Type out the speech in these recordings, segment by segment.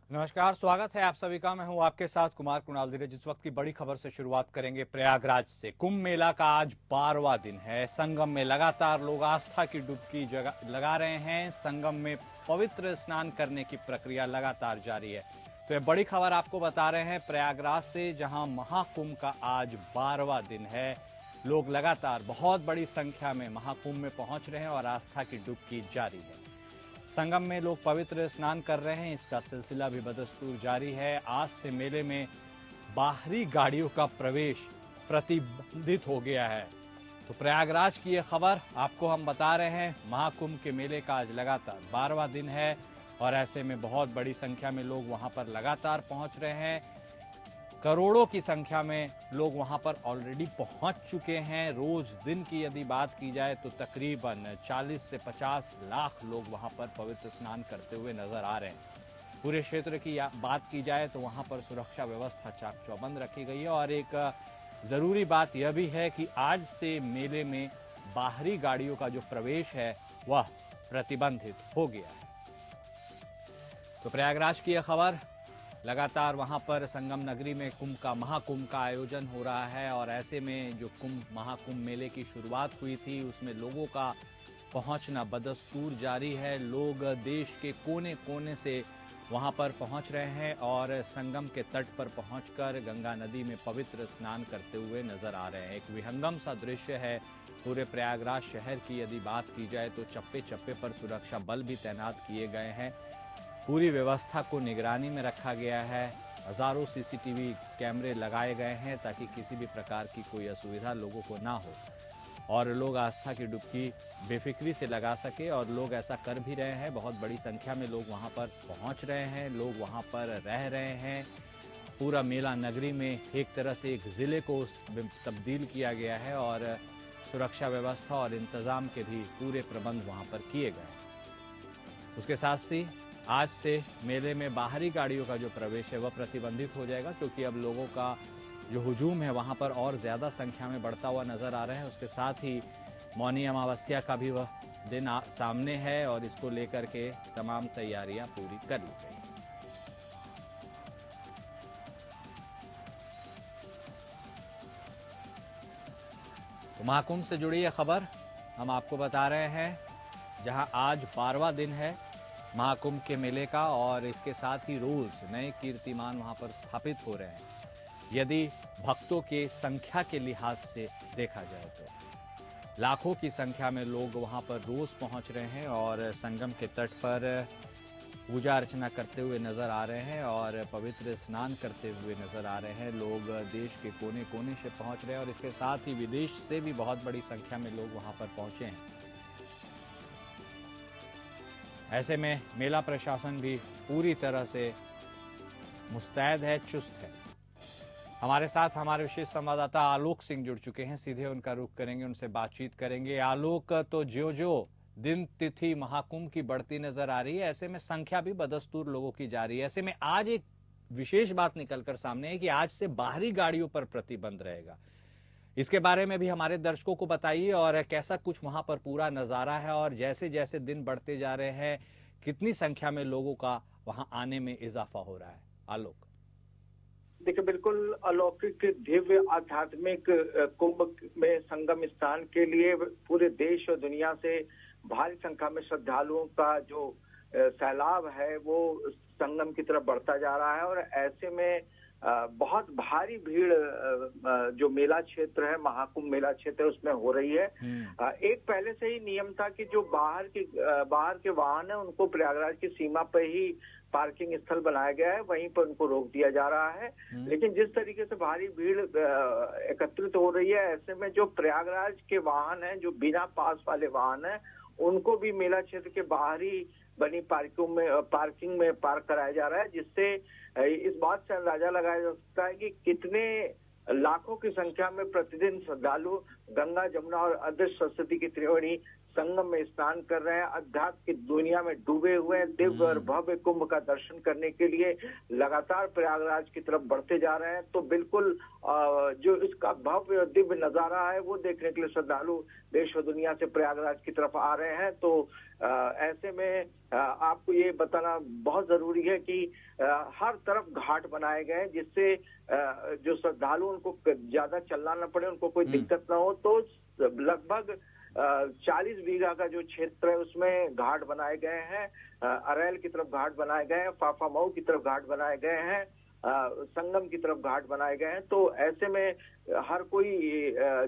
नमस्कार, स्वागत है आप सभी का। मैं हूं आपके साथ कुमार कुणाल धीरे। जिस वक्त की बड़ी खबर से शुरुआत करेंगे प्रयागराज से। कुंभ मेला का आज 12वां दिन है। संगम में लगातार लोग आस्था की डुबकी लगा रहे हैं। संगम में पवित्र स्नान करने की प्रक्रिया लगातार जारी है। तो ये बड़ी खबर आपको बता रहे हैं प्रयागराज से, जहां महाकुंभ का आज 12वां दिन है। लोग लगातार बहुत बड़ी संख्या में महाकुंभ में पहुंच रहे हैं और आस्था की डुबकी जारी है। संगम में लोग पवित्र स्नान कर रहे हैं। इसका सिलसिला भी बदस्तूर जारी है। आज से मेले में बाहरी गाड़ियों का प्रवेश प्रतिबंधित हो गया है। तो प्रयागराज की यह खबर आपको हम बता रहे हैं। महाकुंभ के मेले का आज लगातार 12वां दिन है और ऐसे में बहुत बड़ी संख्या में लोग वहां पर लगातार पहुंच रहे हैं। करोड़ों की संख्या में लोग वहां पर ऑलरेडी पहुंच चुके हैं। रोज दिन की यदि बात की जाए तो तकरीबन 40 से 50 लाख लोग वहां पर पवित्र स्नान करते हुए नजर आ रहे हैं। पूरे क्षेत्र की बात की जाए तो वहां पर सुरक्षा व्यवस्था चाक चौबंद रखी गई है। और एक जरूरी बात यह भी है कि आज से मेले में बाहरी गाड़ियों का जो प्रवेश है वह प्रतिबंधित हो गया है। तो प्रयागराज की यह खबर। लगातार वहां पर संगम नगरी में महाकुंभ का आयोजन हो रहा है और ऐसे में जो महाकुंभ मेले की शुरुआत हुई थी उसमें लोगों का पहुंचना बदस्तूर जारी है। लोग देश के कोने कोने से वहां पर पहुंच रहे हैं और संगम के तट पर पहुंचकर गंगा नदी में पवित्र स्नान करते हुए नजर आ रहे हैं। एक विहंगम सा दृश्य है। पूरे प्रयागराज शहर की यदि बात की जाए तो चप्पे चप्पे पर सुरक्षा बल भी तैनात किए गए हैं। पूरी व्यवस्था को निगरानी में रखा गया है। हजारों सीसीटीवी कैमरे लगाए गए हैं ताकि किसी भी प्रकार की कोई असुविधा लोगों को ना हो और लोग आस्था की डुबकी बेफिक्री से लगा सके। और लोग ऐसा कर भी रहे हैं। बहुत बड़ी संख्या में लोग वहां पर पहुंच रहे हैं। लोग वहां पर रह रहे हैं। पूरा मेला नगरी में एक तरह से एक जिले को तब्दील किया गया है और सुरक्षा व्यवस्था और इंतजाम के भी पूरे प्रबंध वहां पर किए गए। उसके साथ ही आज से मेले में बाहरी गाड़ियों का जो प्रवेश है वह प्रतिबंधित हो जाएगा, क्योंकि अब लोगों का जो हुजूम है वहां पर और ज्यादा संख्या में बढ़ता हुआ नजर आ रहा है। उसके साथ ही मौनी अमावस्या का भी वह दिन सामने है और इसको लेकर के तमाम तैयारियां पूरी कर ली गई। तो महाकुंभ से जुड़ी यह खबर हम आपको बता रहे हैं, जहां आज 12वां दिन है महाकुंभ के मेले का और इसके साथ ही रोज नए कीर्तिमान वहां पर स्थापित हो रहे हैं। यदि भक्तों के संख्या के लिहाज से देखा जाए तो लाखों की संख्या में लोग वहां पर रोज पहुंच रहे हैं और संगम के तट पर पूजा अर्चना करते हुए नजर आ रहे हैं और पवित्र स्नान करते हुए नजर आ रहे हैं। लोग देश के कोने कोने से पहुंच रहे हैं और इसके साथ ही विदेश से भी बहुत बड़ी संख्या में लोग वहां पर पहुंचे हैं। ऐसे में मेला प्रशासन भी पूरी तरह से मुस्तैद है, चुस्त है। हमारे साथ हमारे विशेष संवाददाता आलोक सिंह जुड़ चुके हैं। सीधे उनका रुख करेंगे, उनसे बातचीत करेंगे। आलोक, तो ज्यों-ज्यों दिन तिथि महाकुंभ की बढ़ती नजर आ रही है, ऐसे में संख्या भी बदस्तूर लोगों की जा रही है। ऐसे में आज एक विशेष बात निकलकर सामने है कि आज से बाहरी गाड़ियों पर प्रतिबंध रहेगा। इसके बारे में भी हमारे दर्शकों को बताइए और कैसा कुछ वहां पर पूरा नजारा है और जैसे जैसे दिन बढ़ते जा रहे हैं कितनी संख्या में लोगों का वहां आने में इजाफा हो रहा है। आलोक, देखिए, बिल्कुल अलौकिक दिव्य आध्यात्मिक कुंभ में संगम स्नान के लिए पूरे देश और दुनिया से भारी संख्या में श्रद्धालुओं का जो सैलाब है वो संगम की तरफ बढ़ता जा रहा है। और ऐसे में बहुत भारी भीड़ जो मेला क्षेत्र है, महाकुंभ मेला क्षेत्र है, उसमें हो रही है। एक पहले से ही नियम था कि जो बाहर के वाहन है उनको प्रयागराज की सीमा पर ही पार्किंग स्थल बनाया गया है, वहीं पर उनको रोक दिया जा रहा है। लेकिन जिस तरीके से भारी भीड़ एकत्रित हो रही है, ऐसे में जो प्रयागराज के वाहन हैं, जो बिना पास वाले वाहन हैं, उनको भी मेला क्षेत्र के बाहरी बनी पार्किंग में पार्क कराया जा रहा है, जिससे इस बात से अंदाजा लगाया जा सकता है कि कितने लाखों की संख्या में प्रतिदिन श्रद्धालु गंगा, जमुना और अदृश्य सरस्वती की त्रिवेणी संगम में स्नान कर रहे हैं, अध्यात्म की दुनिया में डूबे हुए हैं, दिव्य और भव्य कुंभ का दर्शन करने के लिए लगातार प्रयागराज की तरफ बढ़ते जा रहे हैं। तो बिल्कुल जो इसका भव्य और दिव्य नजारा है वो देखने के लिए श्रद्धालु देश और दुनिया से प्रयागराज की तरफ आ रहे हैं। तो ऐसे में आपको ये बताना बहुत जरूरी है कि हर तरफ घाट बनाए गए हैं, जिससे जो श्रद्धालु उनको ज्यादा चलना न पड़े, उनको कोई दिक्कत ना हो। तो लगभग 40 बीघा का जो क्षेत्र है उसमें घाट बनाए गए हैं। अरैल की तरफ घाट बनाए गए हैं, फाफामऊ की तरफ घाट बनाए गए हैं, संगम की तरफ घाट बनाए गए हैं। तो ऐसे में हर कोई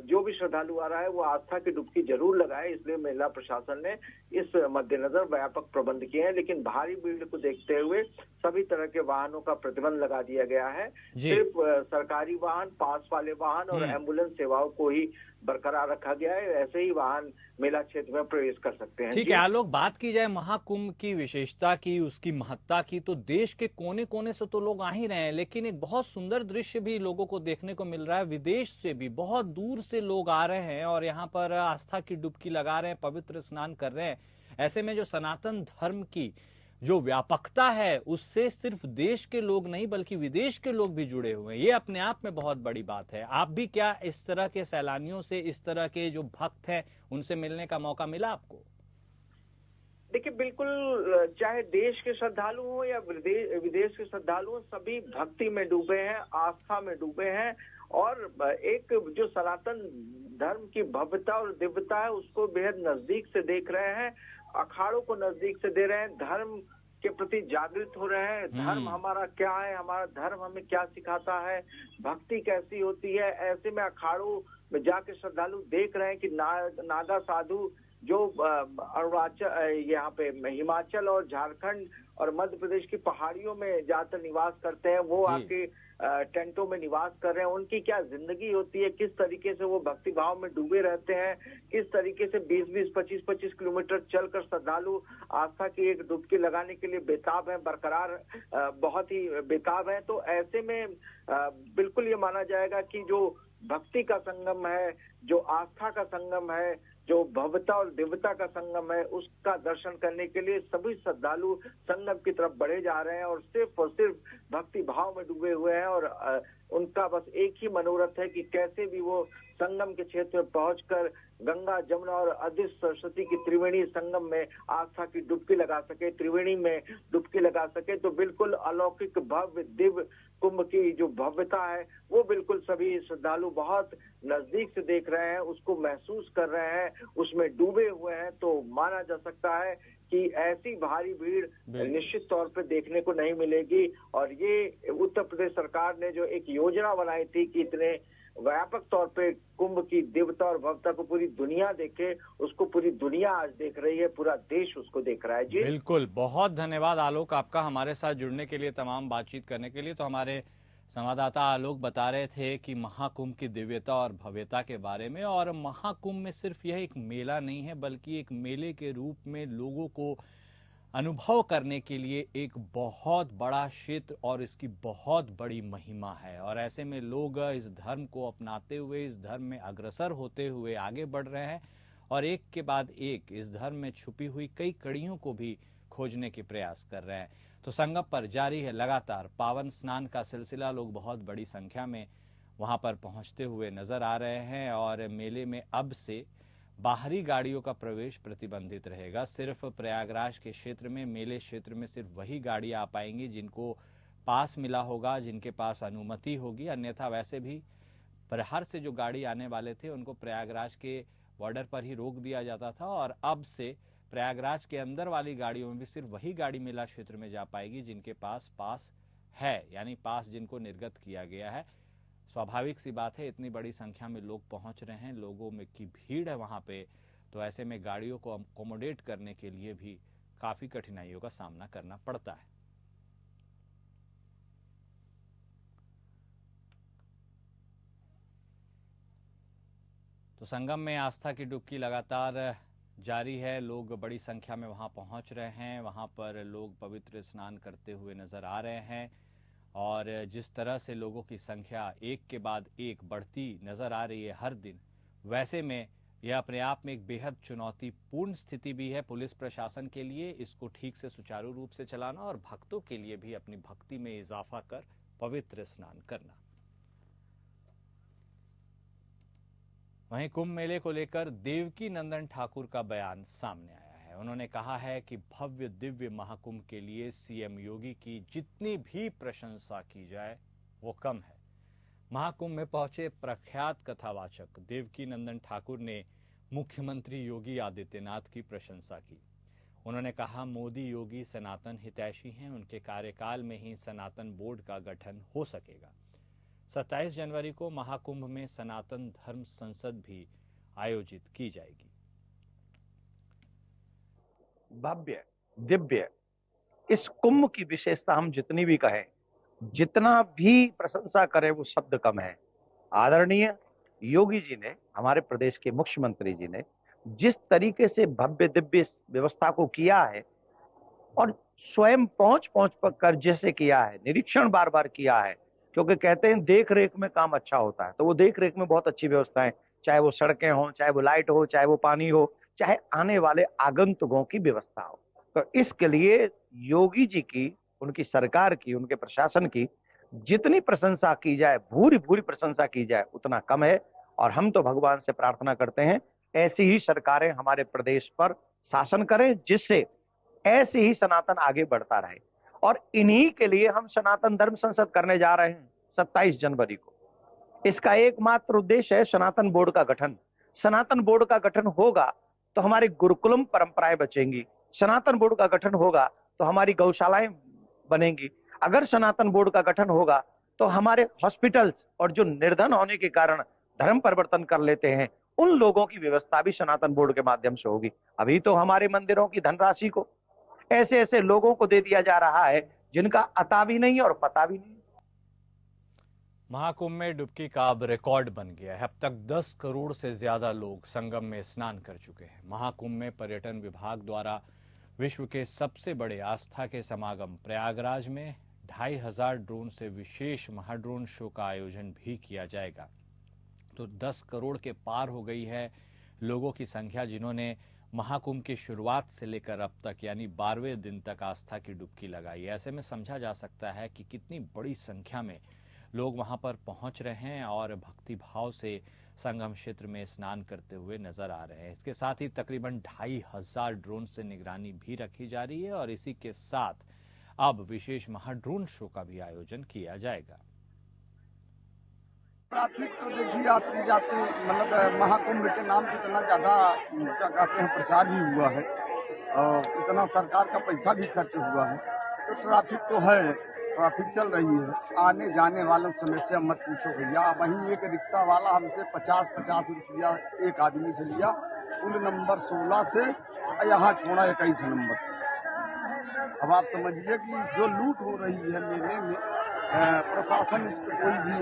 जो भी श्रद्धालु आ रहा है वो आस्था की डुबकी जरूर लगाए, इसलिए मेला प्रशासन ने इस मद्देनजर व्यापक प्रबंध किए हैं। लेकिन भारी भीड़ को देखते हुए सभी तरह के वाहनों का प्रतिबंध लगा दिया गया है। सिर्फ सरकारी वाहन, पास वाले वाहन और एम्बुलेंस सेवाओं को ही बरकरार रखा गया है। ऐसे ही वाहन मेला क्षेत्र में प्रवेश कर सकते हैं। ठीक है आलोक, बात की जाए महाकुंभ की विशेषता की, उसकी महत्ता की, तो देश के कोने कोने से तो लोग आ ही रहे हैं, लेकिन एक बहुत सुंदर दृश्य भी लोगों को देखने को मिल रहा है। विदेश से भी बहुत दूर से लोग आ रहे हैं और यहाँ पर आस्था की डुबकी लगा रहे हैं, पवित्र स्नान कर रहे हैं। ऐसे में जो सनातन धर्म की जो व्यापकता है उससे सिर्फ देश के लोग नहीं बल्कि विदेश के लोग भी जुड़े हुए हैं, ये अपने आप में बहुत बड़ी बात है। आप भी क्या इस तरह के सैलानियों से, इस तरह के जो भक्त हैं उनसे मिलने का मौका मिला आपको? देखिए बिल्कुल, चाहे देश के श्रद्धालु हो या विदेश के श्रद्धालु हो, सभी भक्ति में डूबे हैं, आस्था में डूबे हैं और एक जो सनातन धर्म की भव्यता और दिव्यता है उसको बेहद नजदीक से देख रहे हैं, अखाड़ों को नजदीक से दे रहे हैं, धर्म के प्रति जागृत हो रहे हैं। धर्म हमारा क्या है, हमारा धर्म हमें क्या सिखाता है, भक्ति कैसी होती है। ऐसे में अखाड़ों में जाके श्रद्धालु देख रहे हैं कि नागा साधु जो अरुणाचल, यहाँ पे हिमाचल और झारखंड और मध्य प्रदेश की पहाड़ियों में जाकर निवास करते हैं, वो आके टेंटों में निवास कर रहे हैं। उनकी क्या जिंदगी होती है, किस तरीके से वो भक्ति भाव में डूबे रहते हैं, किस तरीके से 20-20, 25-25 किलोमीटर चलकर श्रद्धालु आस्था की एक डुबकी लगाने के लिए बेताब है, बरकरार बहुत ही बेताब है। तो ऐसे में बिल्कुल ये माना जाएगा कि जो भक्ति का संगम है, जो आस्था का संगम है, जो भव्यता और दिव्यता का संगम है, उसका दर्शन करने के लिए सभी श्रद्धालु संगम की तरफ बढ़े जा रहे हैं और सिर्फ भक्ति भाव में डूबे हुए हैं। और उनका बस एक ही मनोरथ है कि कैसे भी वो संगम के क्षेत्र में पहुंचकर गंगा, जमुना और अदृश्य सरस्वती की त्रिवेणी संगम में आस्था की डुबकी लगा सके, त्रिवेणी में डुबकी लगा सके। तो बिल्कुल अलौकिक भव्य दिव्य कुंभ की जो भव्यता है वो बिल्कुल सभी श्रद्धालु बहुत नजदीक से देख रहे हैं, उसको महसूस कर रहे हैं, उसमें डूबे हुए हैं। तो माना जा सकता है कि ऐसी भारी भीड़ निश्चित तौर पे देखने को नहीं मिलेगी। और ये उत्तर प्रदेश सरकार ने जो एक योजना बनाई थी कि इतने व्यापक तौर पे कुंभ की दिव्यता और भव्यता को पूरी दुनिया देखे, उसको पूरी दुनिया आज देख रही है, पूरा देश उसको देख रहा है। जी बिल्कुल, बहुत धन्यवाद आलोक आपका हमारे साथ जुड़ने के लिए, तमाम बातचीत करने के लिए। तो हमारे संवाददाता आलोक बता रहे थे कि महाकुंभ की दिव्यता और भव्यता के बारे में। और महाकुंभ में सिर्फ यह एक मेला नहीं है बल्कि एक मेले के रूप में लोगों को अनुभव करने के लिए एक बहुत बड़ा क्षेत्र और इसकी बहुत बड़ी महिमा है। और ऐसे में लोग इस धर्म को अपनाते हुए, इस धर्म में अग्रसर होते हुए आगे बढ़ रहे हैं और एक के बाद एक इस धर्म में छुपी हुई कई कड़ियों को भी खोजने के प्रयास कर रहे हैं। तो संगम पर जारी है लगातार पावन स्नान का सिलसिला। लोग बहुत बड़ी संख्या में वहां पर पहुंचते हुए नजर आ रहे हैं और मेले में अब से बाहरी गाड़ियों का प्रवेश प्रतिबंधित रहेगा। सिर्फ प्रयागराज के क्षेत्र में, मेले क्षेत्र में सिर्फ वही गाड़ियां आ पाएंगी जिनको पास मिला होगा, जिनके पास अनुमति होगी। अन्यथा वैसे भी बाहर से जो गाड़ी आने वाले थे उनको प्रयागराज के बॉर्डर पर ही रोक दिया जाता था और अब से प्रयागराज के अंदर वाली गाड़ियों में भी सिर्फ वही गाड़ी मेला क्षेत्र में जा पाएगी जिनके पास है, यानी पास जिनको निर्गत किया गया है। स्वाभाविक सी बात है, इतनी बड़ी संख्या में लोग पहुंच रहे हैं, लोगों में की भीड़ है वहां पे, तो ऐसे में गाड़ियों को अकोमोडेट करने के लिए भी काफी कठिनाइयों का सामना करना पड़ता है। तो संगम में आस्था की डुबकी लगातार जारी है, लोग बड़ी संख्या में वहां पहुंच रहे हैं, वहां पर लोग पवित्र स्नान करते हुए नजर आ रहे हैं और जिस तरह से लोगों की संख्या एक के बाद एक बढ़ती नजर आ रही है हर दिन, वैसे में यह अपने आप में एक बेहद चुनौतीपूर्ण स्थिति भी है पुलिस प्रशासन के लिए, इसको ठीक से सुचारू रूप से चलाना और भक्तों के लिए भी अपनी भक्ति में इजाफा कर पवित्र स्नान करना। वहीं कुंभ मेले को लेकर देवकी नंदन ठाकुर का बयान सामने आया है। उन्होंने कहा है कि भव्य दिव्य महाकुंभ के लिए सीएम योगी की जितनी भी प्रशंसा की जाए वो कम है। महाकुंभ में पहुंचे प्रख्यात कथावाचक देवकी नंदन ठाकुर ने मुख्यमंत्री योगी आदित्यनाथ की प्रशंसा की। उन्होंने कहा, मोदी योगी सनातन हितैषी हैं, उनके कार्यकाल में ही सनातन बोर्ड का गठन हो सकेगा। 27 जनवरी को महाकुंभ में सनातन धर्म संसद भी आयोजित की जाएगी। भव्य दिव्य इस कुंभ की विशेषता हम जितनी भी कहें, जितना भी प्रशंसा करें वो शब्द कम है। आदरणीय योगी जी ने, हमारे प्रदेश के मुख्यमंत्री जी ने जिस तरीके से भव्य दिव्य इस व्यवस्था को किया है और स्वयं पहुंच कर जैसे किया है, निरीक्षण बार बार किया है, क्योंकि कहते हैं देख रेख में काम अच्छा होता है, तो वो देख रेख में बहुत अच्छी व्यवस्था है, चाहे वो सड़कें हो, चाहे वो लाइट हो, चाहे वो पानी हो, चाहे आने वाले आगंतुकों की व्यवस्था हो। तो इसके लिए योगी जी की, उनकी सरकार की, उनके प्रशासन की जितनी प्रशंसा की जाए, भूरी भूरी प्रशंसा की जाए, उतना कम है। और हम तो भगवान से प्रार्थना करते हैं ऐसी ही सरकारें हमारे प्रदेश पर शासन करें, जिससे ऐसे ही सनातन आगे बढ़ता रहे। और इन्हीं के लिए हम सनातन धर्म संसद करने जा रहे हैं 27 जनवरी को। इसका एकमात्र उद्देश्य है सनातन बोर्ड का गठन। सनातन बोर्ड का गठन होगा तो हमारी गुरुकुलम परंपराएं बचेंगी। सनातन बोर्ड का गठन होगा तो हमारी गौशालाएं बनेंगी। अगर सनातन बोर्ड का गठन होगा तो हमारे हॉस्पिटल्स और जो निर्धन होने के कारण धर्म परिवर्तन कर लेते हैं, उन लोगों की व्यवस्था भी सनातन बोर्ड के माध्यम से होगी। अभी तो हमारे मंदिरों की धनराशि को ऐसे ऐसे लोगों को दे दिया जा रहा है जिनका अता भी नहीं और पता भी नहीं। महाकुंभ में डुबकी का अब रिकॉर्ड बन गया है। अब तक 10 करोड़ से ज्यादा लोग संगम में स्नान कर चुके हैं। महाकुंभ में पर्यटन विभाग द्वारा विश्व के सबसे बड़े आस्था के समागम प्रयागराज में 2500 ड्रोन से विशेष महाड्रोन शो का आयोजन भी किया जाएगा। तो 10 करोड़ के पार हो गई है लोगों की संख्या जिन्होंने महाकुंभ की शुरुआत से लेकर अब तक यानी 12वें दिन तक आस्था की डुबकी लगाई। ऐसे में समझा जा सकता है कि कितनी बड़ी संख्या में लोग वहां पर पहुंच रहे हैं और भक्ति भाव से संगम क्षेत्र में स्नान करते हुए नजर आ रहे हैं। इसके साथ ही तकरीबन 2500 ड्रोन से निगरानी भी रखी जा रही है और इसी के साथ अब विशेष महाड्रोन शो का भी आयोजन किया जाएगा। ट्रैफिक तो देखिए यात्री जाते, मतलब महाकुंभ के नाम से इतना ज़्यादा क्या कहते हैं प्रचार भी हुआ है और इतना सरकार का पैसा भी खर्च हुआ है, तो ट्रैफिक तो है, ट्रैफिक चल रही है। आने जाने वालों समस्या मत पूछो भैया। वहीं एक रिक्शा वाला हमसे 50-50 रुपया एक आदमी से लिया, पुल नंबर 16 से यहाँ छोड़ा 21 नंबर। अब आप समझिए कि जो लूट हो रही है मेले में, प्रशासन इस पर कोई भी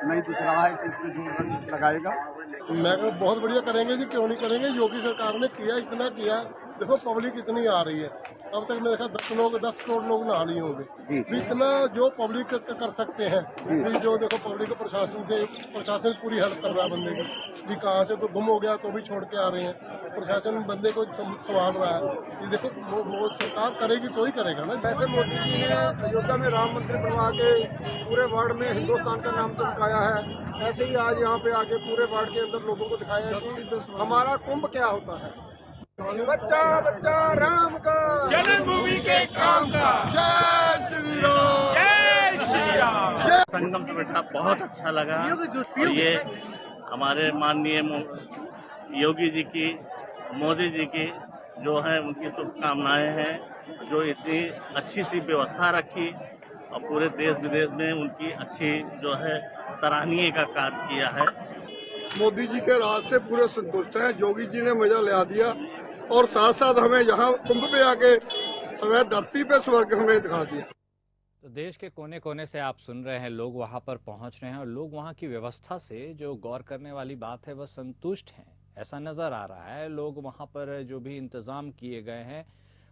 नहीं दिख रहा है कि इस पर जोर लगाएगा। तो मैं कहूँ बहुत बढ़िया करेंगे जी, क्यों नहीं करेंगे। योगी सरकार ने किया, इतना किया। देखो पब्लिक इतनी आ रही है, अब तक मेरे ख्याल 10 करोड़ लोग नहा लिए होंगे। इतना जो पब्लिक कर सकते हैं भी, जो देखो पब्लिक को प्रशासन पूरी हेल्प कर रहा है बंदे की भी। कहाँ से कोई गुम हो गया तो भी छोड़ के आ रहे हैं, प्रशासन बंदे को संभाल रहा है। ये देखो वो सरकार करेगी तो ही करेगा ना। वैसे मोदी जी ने अयोध्या में राम मंदिर बनवा के पूरे वर्ल्ड में हिंदुस्तान का नाम चमकाया है, ऐसे ही आज यहाँ पे आके पूरे वर्ल्ड के अंदर लोगों को दिखाया है कि हमारा कुंभ क्या होता है। बच्चा बच्चा राम का, जन्मभूमि के काम का, जय श्री राम, जय श्री राम। संगम से बैठना बहुत अच्छा लगा। और ये हमारे माननीय योगी जी की, मोदी जी की जो है उनकी शुभकामनाएं हैं, जो इतनी अच्छी सी व्यवस्था रखी और पूरे देश विदेश में उनकी अच्छी जो है सराहनीय का कार्य किया है। मोदी जी के राज से पूरे संतुष्ट हैं। योगी जी ने मजा ले दिया और साथ साथ हमें यहाँ कुंभ पे आके सवैध धरती पे स्वर्ग हमें दिखा दिया। तो देश के कोने कोने से आप सुन रहे हैं, लोग वहां पर पहुंच रहे हैं और लोग वहां की व्यवस्था से जो गौर करने वाली बात है वह संतुष्ट हैं, ऐसा नजर आ रहा है। लोग वहां पर जो भी इंतजाम किए गए हैं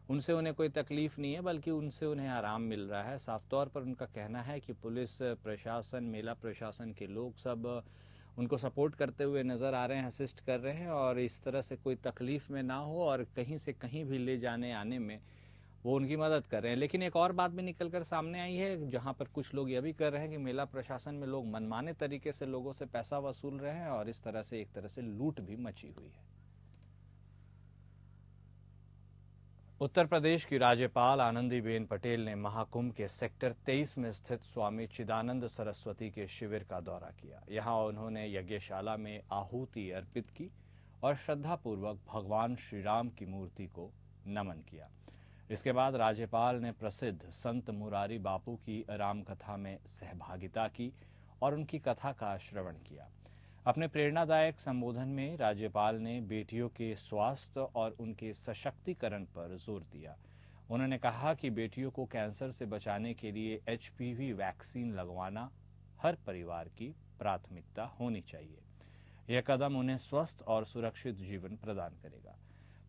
उनसे उन्हें कोई तकलीफ नहीं है, बल्कि उनसे उन्हें आराम मिल रहा है। साफ तौर पर उनका कहना है कि पुलिस प्रशासन, मेला प्रशासन के लोग सब उनको सपोर्ट करते हुए नज़र आ रहे हैं, असिस्ट कर रहे हैं और इस तरह से कोई तकलीफ में ना हो और कहीं से कहीं भी ले जाने आने में वो उनकी मदद कर रहे हैं। लेकिन एक और बात भी निकलकर सामने आई है, जहां पर कुछ लोग यह भी कर रहे हैं कि मेला प्रशासन में लोग मनमाने तरीके से लोगों से पैसा वसूल रहे हैं और इस तरह से एक तरह से लूट भी मची हुई है। उत्तर प्रदेश की राज्यपाल आनंदीबेन पटेल ने महाकुंभ के सेक्टर 23 में स्थित स्वामी चिदानंद सरस्वती के शिविर का दौरा किया। यहां उन्होंने यज्ञशाला में आहुति अर्पित की और श्रद्धापूर्वक भगवान श्री राम की मूर्ति को नमन किया। इसके बाद राज्यपाल ने प्रसिद्ध संत मुरारी बापू की राम कथा में सहभागिता की और उनकी कथा का श्रवण किया। अपने प्रेरणादायक संबोधन में राज्यपाल ने बेटियों के स्वास्थ्य और उनके सशक्तिकरण पर जोर दिया। उन्होंने कहा कि बेटियों को कैंसर से बचाने के लिए HPV वैक्सीन लगवाना हर परिवार की प्राथमिकता होनी चाहिए। यह कदम उन्हें स्वस्थ और सुरक्षित जीवन प्रदान करेगा।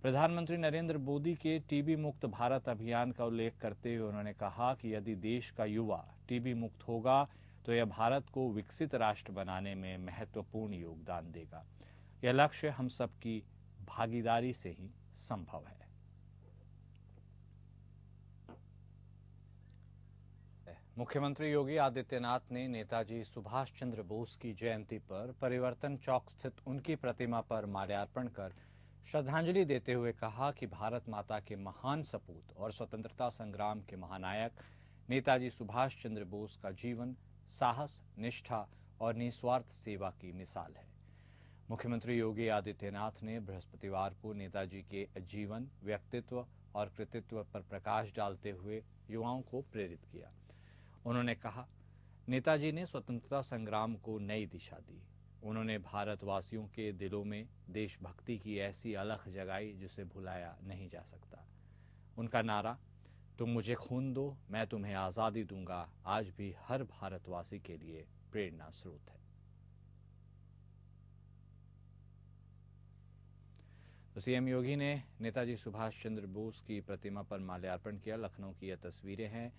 प्रधानमंत्री नरेंद्र मोदी के टीबी मुक्त भारत अभियान का उल्लेख करते हुए उन्होंने कहा कि यदि देश का युवा टीबी मुक्त होगा तो यह भारत को विकसित राष्ट्र बनाने में महत्वपूर्ण योगदान देगा। यह लक्ष्य हम सबकी भागीदारी से ही संभव है। मुख्यमंत्री योगी आदित्यनाथ ने नेताजी सुभाष चंद्र बोस की जयंती पर परिवर्तन चौक स्थित उनकी प्रतिमा पर माल्यार्पण कर श्रद्धांजलि देते हुए कहा कि भारत माता के महान सपूत और स्वतंत्रता संग्राम के महानायक नेताजी सुभाष चंद्र बोस का जीवन साहस, निष्ठा और निस्वार्थ सेवा की मिसाल है। मुख्यमंत्री योगी आदित्यनाथ ने बृहस्पतिवार को नेताजी के जीवन, व्यक्तित्व और कृतित्व पर प्रकाश डालते हुए युवाओं को प्रेरित किया। उन्होंने कहा, नेताजी ने स्वतंत्रता संग्राम को नई दिशा दी। उन्होंने भारतवासियों के दिलों में देशभक्ति की ऐसी अलख जगाई जिसे भुलाया नहीं जा सकता। उनका नारा, तुम मुझे खून दो, मैं तुम्हें आज़ादी दूंगा, आज भी हर भारतवासी के लिए प्रेरणा स्रोत है। तो सीएम योगी ने नेताजी सुभाष चंद्र बोस की प्रतिमा पर माल्यार्पण किया। लखनऊ की यह तस्वीरें हैं।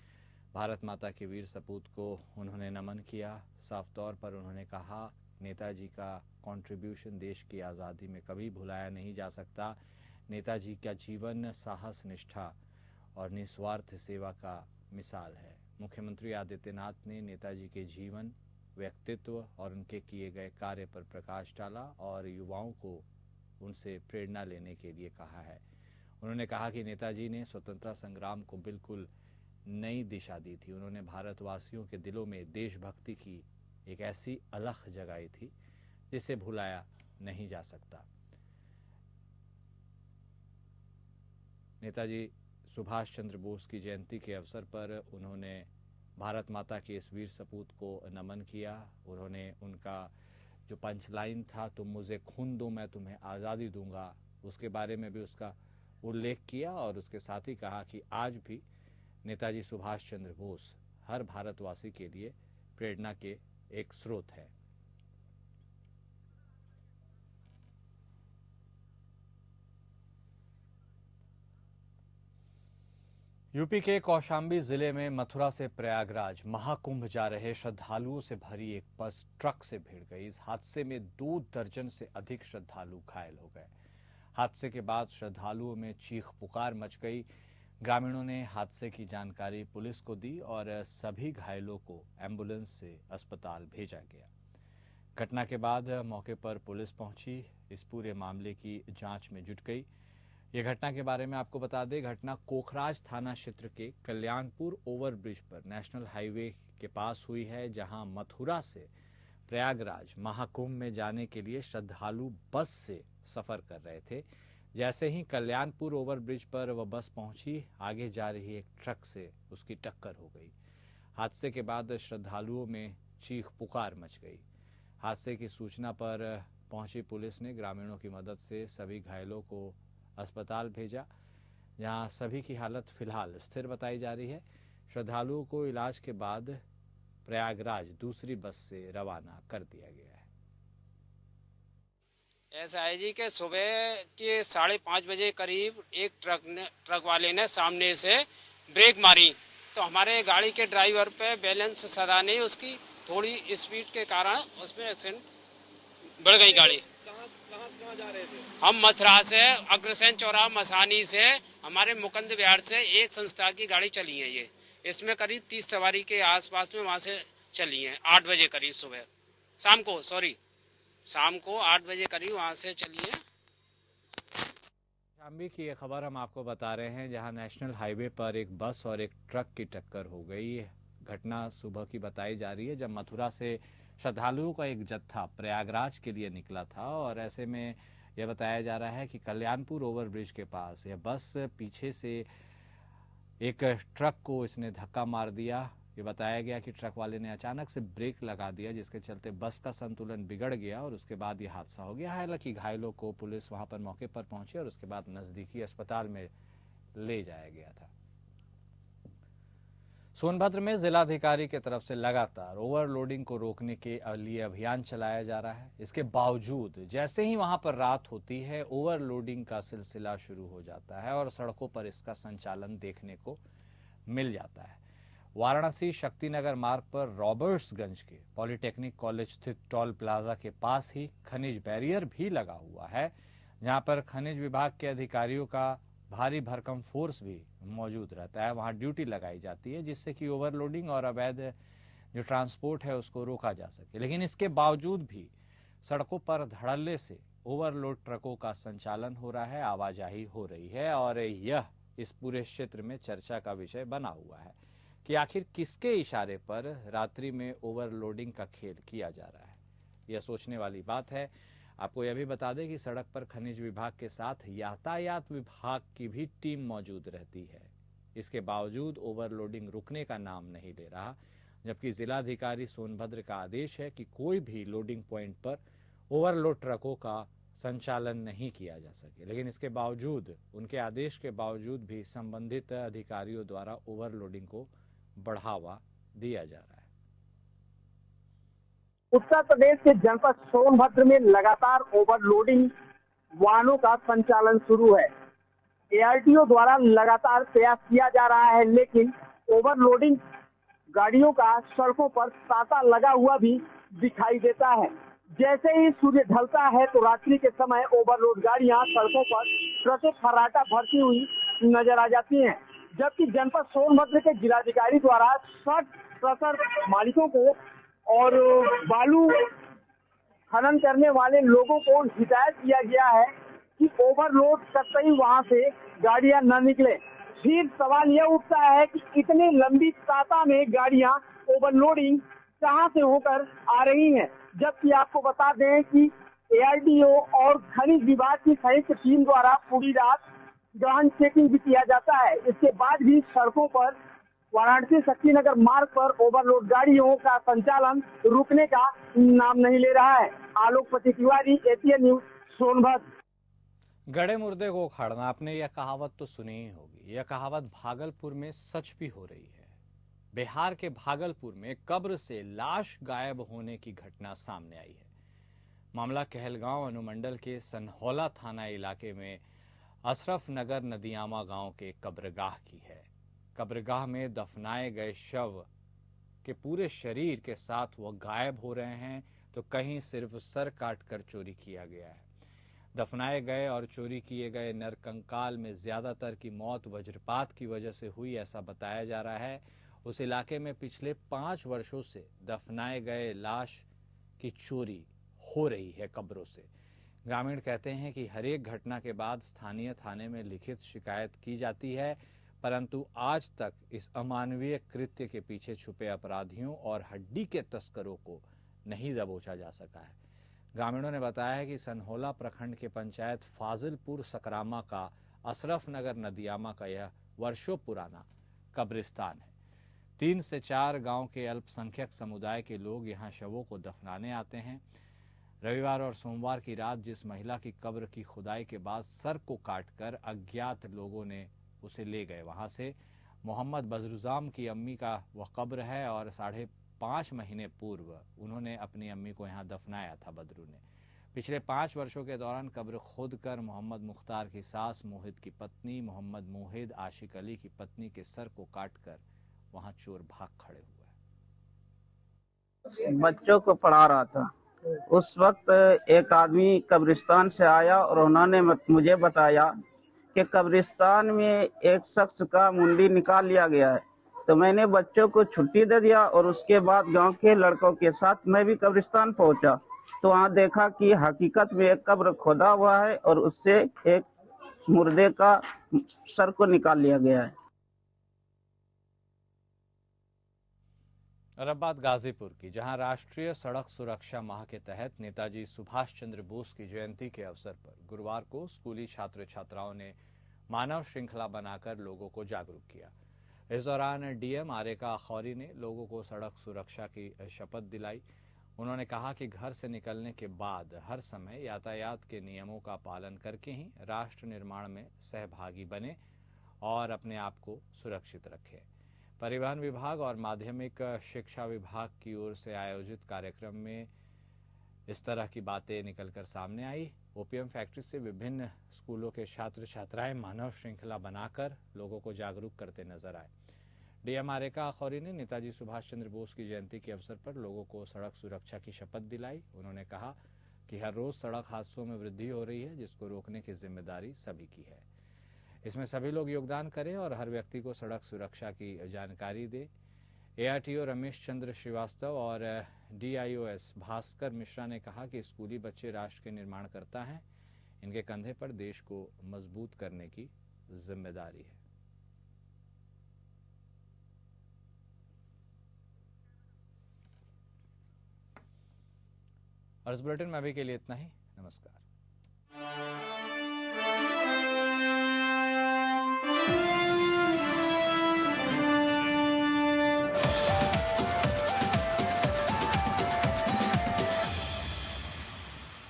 भारत माता के वीर सपूत को उन्होंने नमन किया। साफ तौर पर उन्होंने कहा, नेताजी का कंट्रीब्यूशन देश की आज़ादी में कभी भुलाया नहीं जा सकता। नेताजी का जीवन साहस, निष्ठा और निस्वार्थ सेवा का मिसाल है। मुख्यमंत्री आदित्यनाथ ने नेताजी के जीवन, व्यक्तित्व और उनके किए गए कार्य पर प्रकाश डाला और युवाओं को उनसे प्रेरणा लेने के लिए कहा है। उन्होंने कहा कि नेताजी ने स्वतंत्रता संग्राम को बिल्कुल नई दिशा दी थी। उन्होंने भारतवासियों के दिलों में देशभक्ति की एक ऐसी अलख जगाई थी जिसे भुलाया नहीं जा सकता। नेताजी सुभाष चंद्र बोस की जयंती के अवसर पर उन्होंने भारत माता के इस वीर सपूत को नमन किया। उन्होंने उनका जो पंचलाइन था, तुम मुझे खून दो, मैं तुम्हें आज़ादी दूंगा, उसके बारे में भी उसका उल्लेख किया और उसके साथ ही कहा कि आज भी नेताजी सुभाष चंद्र बोस हर भारतवासी के लिए प्रेरणा के एक स्रोत है। यूपी के कौशाम्बी जिले में मथुरा से प्रयागराज महाकुंभ जा रहे श्रद्धालुओं से भरी एक बस ट्रक से भिड़ गई। इस हादसे में 2 दर्जन से अधिक श्रद्धालु घायल हो गए। हादसे के बाद श्रद्धालुओं में चीख पुकार मच गई। ग्रामीणों ने हादसे की जानकारी पुलिस को दी और सभी घायलों को एम्बुलेंस से अस्पताल भेजा गया। घटना के बाद मौके पर पुलिस पहुंची, इस पूरे मामले की जांच में जुट गई। ये घटना के बारे में आपको बता दें, घटना कोखराज थाना क्षेत्र के कल्याणपुर ओवरब्रिज पर नेशनल हाईवे के पास हुई है, जहां मथुरा से प्रयागराज महाकुंभ में जाने के लिए श्रद्धालु बस से सफर कर रहे थे। जैसे ही कल्याणपुर ओवरब्रिज पर वह बस पहुंची, आगे जा रही एक ट्रक से उसकी टक्कर हो गई। हादसे के बाद श्रद्धालुओं में चीख पुकार मच गई। हादसे की सूचना पर पहुंची पुलिस ने ग्रामीणों की मदद से सभी घायलों को अस्पताल भेजा, जहां सभी की हालत फिलहाल स्थिर बताई जा रही है। श्रद्धालुओं को इलाज के बाद प्रयागराज दूसरी बस से रवाना कर दिया गया है। ऐसा है जी कि सुबह के 5:30 बजे करीब एक ट्रक वाले ने सामने से ब्रेक मारी, तो हमारे गाड़ी के ड्राइवर पे बैलेंस सदा नहीं, उसकी थोड़ी स्पीड के कारण उसमें एक्सीडेंट बढ़ गई गाड़ी। कहाँ से जा रहे थे? हम मथुरा से, अग्रसेन चौराहा, मसानी से, हमारे मुकंद बिहार से एक संस्था की गाड़ी चली है ये। इसमें करीब 30 सवारी के आसपास में वहाँ से चली है 8 बजे करीब सुबह, शाम को 8 बजे करीब वहाँ से चली है। शामबी की ये खबर हम आपको बता रहे हैं, जहां नेशनल हाईवे पर एक बस और एक ट्रक की टक्कर हो गई। घटना सुबह की बताई जा रही है, जब मथुरा से श्रद्धालुओं का एक जत्था प्रयागराज के लिए निकला था और ऐसे में यह बताया जा रहा है कि कल्याणपुर ओवरब्रिज के पास यह बस पीछे से एक ट्रक को इसने धक्का मार दिया। ये बताया गया कि ट्रक वाले ने अचानक से ब्रेक लगा दिया, जिसके चलते बस का संतुलन बिगड़ गया और उसके बाद ये हादसा हो गया। हालांकि घायलों को पुलिस वहां पर मौके पर पहुंची और उसके बाद नजदीकी अस्पताल में ले जाया गया था। सोनभद्र में जिलाधिकारी की तरफ से लगातार ओवरलोडिंग को रोकने के लिए अभियान चलाया जा रहा है। इसके बावजूद जैसे ही वहां पर रात होती है, ओवरलोडिंग का सिलसिला शुरू हो जाता है और सड़कों पर इसका संचालन देखने को मिल जाता है। वाराणसी शक्तिनगर मार्ग पर रॉबर्ट्सगंज के पॉलिटेक्निक कॉलेज स्थित टोल प्लाजा के पास ही खनिज बैरियर भी लगा हुआ है, जहां पर खनिज विभाग के अधिकारियों का भारी भरकम फोर्स भी मौजूद रहता है। वहां ड्यूटी लगाई जाती है, जिससे कि ओवरलोडिंग और अवैध जो ट्रांसपोर्ट है उसको रोका जा सके। लेकिन इसके बावजूद भी सड़कों पर धड़ल्ले से ओवरलोड ट्रकों का संचालन हो रहा है, आवाजाही हो रही है और यह इस पूरे क्षेत्र में चर्चा का विषय बना हुआ है कि आखिर किसके इशारे पर रात्रि में ओवरलोडिंग का खेल किया जा रहा है। यह सोचने वाली बात है। आपको यह भी बता दें कि सड़क पर खनिज विभाग के साथ यातायात विभाग की भी टीम मौजूद रहती है। इसके बावजूद ओवरलोडिंग रुकने का नाम नहीं ले रहा, जबकि जिलाधिकारी सोनभद्र का आदेश है कि कोई भी लोडिंग पॉइंट पर ओवरलोड ट्रकों का संचालन नहीं किया जा सके। लेकिन इसके बावजूद, उनके आदेश के बावजूद भी संबंधित अधिकारियों द्वारा ओवरलोडिंग को बढ़ावा दिया जा रहा है। उत्तर प्रदेश के जनपद सोनभद्र में लगातार ओवरलोडिंग वाहनों का संचालन शुरू है। एआरटीओ द्वारा लगातार प्रयास किया जा रहा है, लेकिन ओवरलोडिंग गाड़ियों का सड़कों पर तांता लगा हुआ भी दिखाई देता है। जैसे ही सूर्य ढलता है तो रात्रि के समय ओवरलोड गाड़ियां सड़कों पर ट्रकों फर्राटा भरती हुई नजर आ जाती हैं। जबकि जनपद सोनभद्र के जिलाधिकारी द्वारा 60 ट्रकर मालिकों को और बालू खनन करने वाले लोगों को हिदायत किया गया है कि ओवरलोड करते ही वहां से गाड़ियां न निकले। फिर सवाल यह उठता है कि इतनी लंबी तांता में गाड़ियां ओवरलोडिंग कहां से होकर आ रही हैं। जबकि आपको बता दें कि एआरटीओ और खनिज विभाग की संयुक्त टीम द्वारा पूरी रात गहन चेकिंग भी किया जाता है। इसके बाद भी सड़कों पर वाराणसी शक्तिनगर मार्ग पर ओवरलोड गाड़ियों का संचालन रुकने का नाम नहीं ले रहा है। आलोकपति तिवारी, एटीएन न्यूज, सोनभद्र। गड़े मुर्दे को उखाड़ना, आपने यह कहावत तो सुनी ही होगी। यह कहावत भागलपुर में सच भी हो रही है। बिहार के भागलपुर में कब्र से लाश गायब होने की घटना सामने आई है। मामला कहलगांव अनुमंडल के सनहौला थाना इलाके में अशरफ नगर नदियामा गांव के कब्रगाह की है। कब्रगाह में दफनाए गए शव के पूरे शरीर के साथ वह गायब हो रहे हैं, तो कहीं सिर्फ सर काटकर चोरी किया गया है। दफनाए गए और चोरी किए गए नरकंकाल में ज्यादातर की मौत वज्रपात की वजह से हुई, ऐसा बताया जा रहा है। उस इलाके में पिछले 5 वर्षों से दफनाए गए लाश की चोरी हो रही है कब्रों से। ग्रामीण कहते हैं कि हर एक घटना के बाद स्थानीय थाने में लिखित शिकायत की जाती है, परंतु आज तक इस अमानवीय कृत्य के पीछे छुपे अपराधियों और हड्डी के तस्करों को नहीं दबोचा जा सका है। ग्रामीणों ने बताया है कि सनहौला प्रखंड के पंचायत फाजिलपुर सकरामा का अशरफ नगर नदियामा का यह वर्षों पुराना कब्रिस्तान है। 3 से 4 गांव के अल्पसंख्यक समुदाय के लोग यहां शवों को दफनाने आते हैं। रविवार और सोमवार की रात जिस महिला की कब्र की खुदाई के बाद सर को काटकर अज्ञात लोगों ने उसे ले गए, वहां से मोहम्मद बजरुजाम की अम्मी का वह कब्र है और 5.5 महीने पूर्व उन्होंने अपनी अम्मी को यहाँ दफनाया था बदरू ने। पिछले 5 वर्षों के दौरान कब्र खोदकर मोहम्मद मुख्तार की सास मोहित की पत्नी मोहम्मद मोहिद आशिक अली की पत्नी के सर को काटकर वहां चोर भाग खड़े हुए। बच्चों को पढ़ा रहा था, उस वक्त एक आदमी कब्रिस्तान से आया और उन्होंने मुझे बताया कि कब्रिस्तान में एक शख्स का मुंडी निकाल लिया गया है। तो मैंने बच्चों को छुट्टी दे दिया और उसके बाद गांव के लड़कों के साथ मैं भी कब्रिस्तान पहुंचा। तो वहां देखा कि हकीकत में एक कब्र खोदा हुआ है और उससे एक मुर्दे का सर को निकाल लिया गया है। और अब बात गाजीपुर की, जहां राष्ट्रीय सड़क सुरक्षा माह के तहत नेताजी सुभाष चंद्र बोस की जयंती के अवसर पर गुरुवार को स्कूली छात्र छात्राओं ने मानव श्रृंखला बनाकर लोगों को जागरूक किया। इस दौरान डीएम आरेका खौरी ने लोगों को सड़क सुरक्षा की शपथ दिलाई। उन्होंने कहा कि घर से निकलने के बाद हर समय यातायात के नियमों का पालन करके ही राष्ट्र निर्माण में सहभागी बने और अपने आप को सुरक्षित रखें। परिवहन विभाग और माध्यमिक शिक्षा विभाग की ओर से आयोजित कार्यक्रम में इस तरह की बातें निकलकर सामने आई। ओपीएम फैक्ट्री से विभिन्न स्कूलों के छात्र छात्राएं मानव श्रृंखला बनाकर लोगों को जागरूक करते नजर आए। डीएम आरेका खौरी ने नेताजी सुभाष चंद्र बोस की जयंती के अवसर पर लोगों को सड़क सुरक्षा की शपथ दिलाई। उन्होंने कहा कि हर रोज सड़क हादसों में वृद्धि हो रही है, जिसको रोकने की जिम्मेदारी सभी की है। इसमें सभी लोग योगदान करें और हर व्यक्ति को सड़क सुरक्षा की जानकारी दें। एआरटीओ रमेश चंद्र श्रीवास्तव और डीआईओएस भास्कर मिश्रा ने कहा कि स्कूली बच्चे राष्ट्र के निर्माण करता हैं। इनके कंधे पर देश को मजबूत करने की जिम्मेदारी है। और इस बुलेटिन में अभी के लिए इतना ही। नमस्कार।